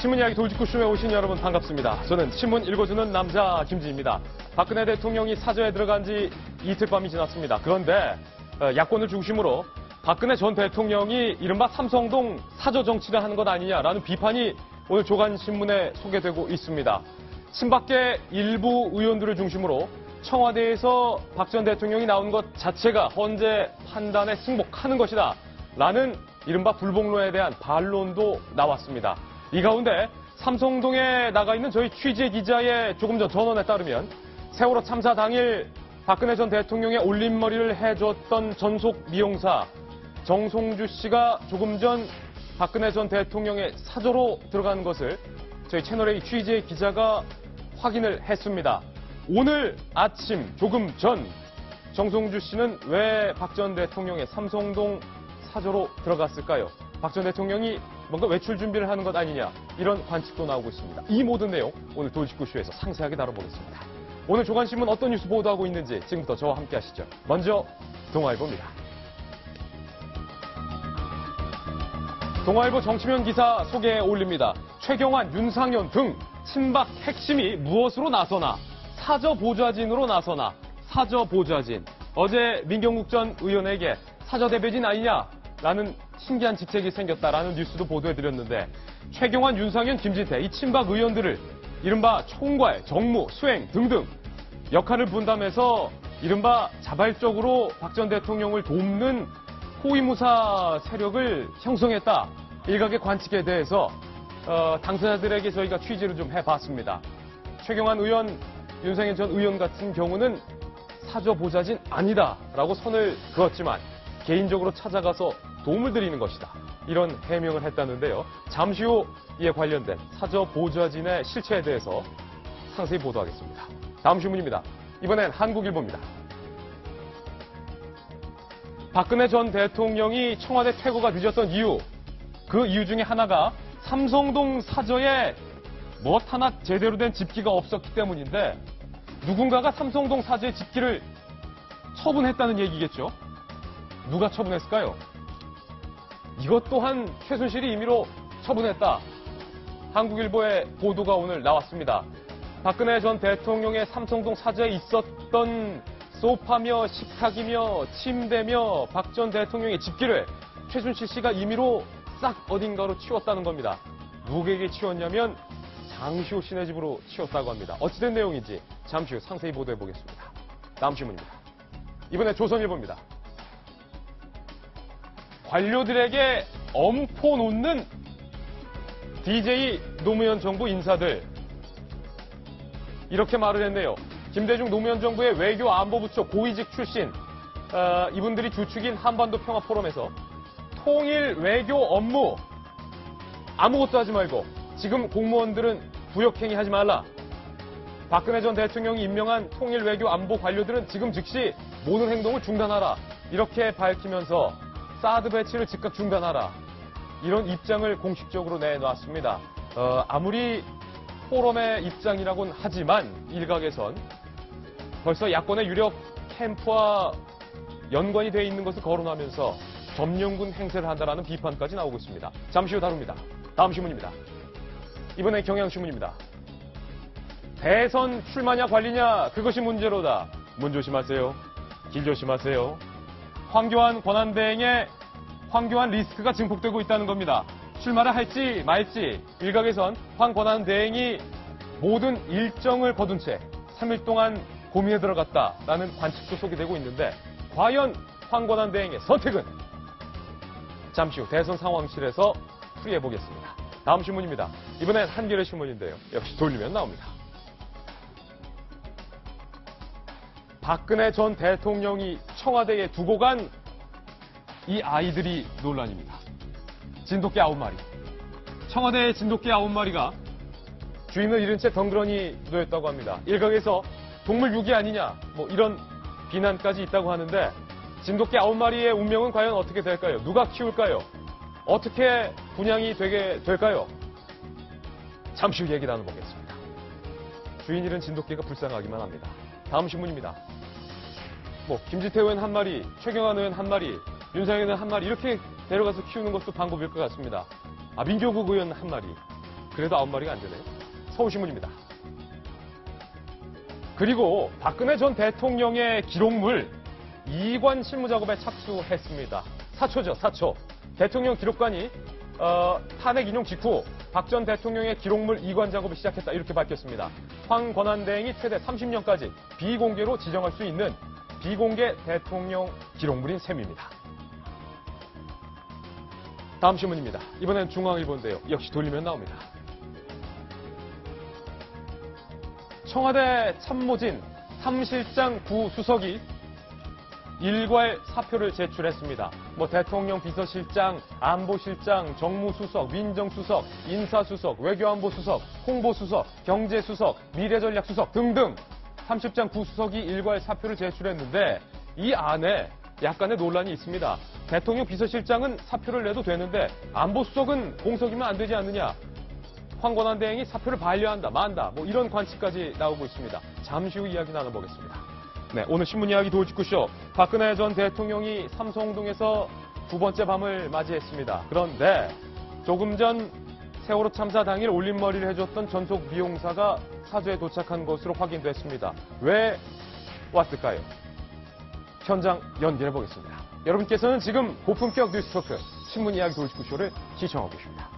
신문 이야기 돌직구쇼에 오신 여러분 반갑습니다. 저는 신문 읽어주는 남자 김지희입니다. 박근혜 대통령이 사저에 들어간 지 이틀 밤이 지났습니다. 그런데 야권을 중심으로 박근혜 전 대통령이 이른바 삼성동 사저 정치를 하는 것 아니냐라는 비판이 오늘 조간신문에 소개되고 있습니다. 친박계 일부 의원들을 중심으로 청와대에서 박 전 대통령이 나온 것 자체가 헌재 판단에 승복하는 것이다 라는 이른바 불복론에 대한 반론도 나왔습니다. 이 가운데 삼성동에 나가 있는 저희 취재 기자의 조금 전 전원에 따르면 세월호 참사 당일 박근혜 전 대통령의 올림머리를 해줬던 전속 미용사 정송주 씨가 조금 전 박근혜 전 대통령의 사저로 들어가는 것을 저희 채널A 취재 기자가 확인을 했습니다. 오늘 아침 조금 전 정송주 씨는 왜 박 전 대통령의 삼성동 사저로 들어갔을까요? 박 전 대통령이 뭔가 외출 준비를 하는 것 아니냐 이런 관측도 나오고 있습니다. 이 모든 내용 오늘 돌직구쇼에서 상세하게 다뤄보겠습니다. 오늘 조간신문 어떤 뉴스 보도하고 있는지 지금부터 저와 함께 하시죠. 먼저 동아일보입니다. 동아일보 정치면 기사 소개에 올립니다. 최경환, 윤상현 등 친박 핵심이 무엇으로 나서나 사저 보좌진으로 나서나 사저 보좌진. 어제 민경욱 전 의원에게 사저 대변인 아니냐라는 신기한 직책이 생겼다라는 뉴스도 보도해드렸는데 최경환, 윤상현, 김진태 이 친박 의원들을 이른바 총괄, 정무, 수행 등등 역할을 분담해서 이른바 자발적으로 박 전 대통령을 돕는 호위무사 세력을 형성했다. 일각의 관측에 대해서 당사자들에게 저희가 취재를 좀 해봤습니다. 최경환 의원, 윤상현 전 의원 같은 경우는 사저 보좌진 아니다라고 선을 그었지만 개인적으로 찾아가서 도움을 드리는 것이다. 이런 해명을 했다는데요. 잠시 후 이에 관련된 사저 보좌진의 실체에 대해서 상세히 보도하겠습니다. 다음 신문입니다. 이번엔 한국일보입니다. 박근혜 전 대통령이 청와대 퇴거가 늦었던 이유, 그 이유 중에 하나가 삼성동 사저에 뭣 하나 제대로 된 집기가 없었기 때문인데 누군가가 삼성동 사저의 집기를 처분했다는 얘기겠죠? 누가 처분했을까요? 이것 또한 최순실이 임의로 처분했다. 한국일보의 보도가 오늘 나왔습니다. 박근혜 전 대통령의 삼성동 사저에 있었던 소파며 식탁이며 침대며 박 전 대통령의 집기를 최순실 씨가 임의로 싹 어딘가로 치웠다는 겁니다. 누구에게 치웠냐면 장시호 씨네 집으로 치웠다고 합니다. 어찌된 내용인지 잠시 후 상세히 보도해보겠습니다. 다음 신문입니다. 이번엔 조선일보입니다. 관료들에게 엄포 놓는 DJ 노무현 정부 인사들. 이렇게 말을 했네요. 김대중 노무현 정부의 외교안보부처 고위직 출신 이분들이 주축인 한반도 평화포럼에서 통일 외교 업무 아무것도 하지 말고 지금 공무원들은 부역행위 하지 말라. 박근혜 전 대통령이 임명한 통일 외교 안보 관료들은 지금 즉시 모든 행동을 중단하라. 이렇게 밝히면서 사드 배치를 즉각 중단하라. 이런 입장을 공식적으로 내놨습니다. 아무리 포럼의 입장이라고는 하지만 일각에선 벌써 야권의 유력 캠프와 연관이 되어 있는 것을 거론하면서 점령군 행세를 한다라는 비판까지 나오고 있습니다. 잠시 후 다룹니다. 다음 신문입니다. 이번엔 경향신문입니다. 대선 출마냐 관리냐 그것이 문제로다. 문 조심하세요. 길 조심하세요. 황교안 권한대행의 황교안 리스크가 증폭되고 있다는 겁니다. 출마를 할지 말지 일각에선 황 권한대행이 모든 일정을 거둔 채 3일 동안 고민에 들어갔다라는 관측도 소개되고 있는데 과연 황 권한대행의 선택은? 잠시 후 대선 상황실에서 풀이해보겠습니다. 다음 신문입니다. 이번엔 한겨레 신문인데요. 역시 돌리면 나옵니다. 박근혜 전 대통령이 청와대에 두고 간 이 아이들이 논란입니다. 진돗개 9마리. 청와대의 진돗개 9마리가 주인을 잃은 채 덩그러니 놓였다고 합니다. 일각에서 동물 유기 아니냐 뭐 이런 비난까지 있다고 하는데 진돗개 9마리의 운명은 과연 어떻게 될까요? 누가 키울까요? 어떻게 분양이 되게 될까요? 잠시 후 얘기 나눠보겠습니다. 주인 잃은 진돗개가 불쌍하기만 합니다. 다음 신문입니다. 김지태 의원 한 마리, 최경환 의원 한 마리, 윤상현 의원 한 마리 이렇게 데려가서 키우는 것도 방법일 것 같습니다. 민교국 의원 한 마리. 그래도 9마리가 안 되네요. 서울신문입니다. 그리고 박근혜 전 대통령의 기록물 이관 실무 작업에 착수했습니다. 사초죠, 사초. 대통령 기록관이 탄핵 인용 직후 박 전 대통령의 기록물 이관 작업을 시작했다 이렇게 밝혔습니다. 황 권한대행이 최대 30년까지 비공개로 지정할 수 있는 비공개 대통령 기록물인 셈입니다. 다음 신문입니다. 이번엔 중앙일보인데요. 역시 돌리면 나옵니다. 청와대 참모진 3실장 구수석이 일괄 사표를 제출했습니다. 대통령 비서실장, 안보실장, 정무수석, 민정수석, 인사수석, 외교안보수석, 홍보수석, 경제수석, 미래전략수석 등등 30장 구수석이 일괄 사표를 제출했는데 이 안에 약간의 논란이 있습니다. 대통령 비서실장은 사표를 내도 되는데 안보수석은 공석이면 안 되지 않느냐. 황권한 대행이 사표를 반려한다, 만다, 이런 관측까지 나오고 있습니다. 잠시 후 이야기 나눠보겠습니다. 네, 오늘 신문 이야기 도우직구쇼. 박근혜 전 대통령이 삼성동에서 두 번째 밤을 맞이했습니다. 그런데 조금 전 세월호 참사 당일 올림머리를 해줬던 전속 미용사가 사저에 도착한 것으로 확인됐습니다. 왜 왔을까요? 현장 연결해 보겠습니다. 여러분께서는 지금 고품격 뉴스토크 신문 이야기 도우직구쇼를 시청하고 계십니다.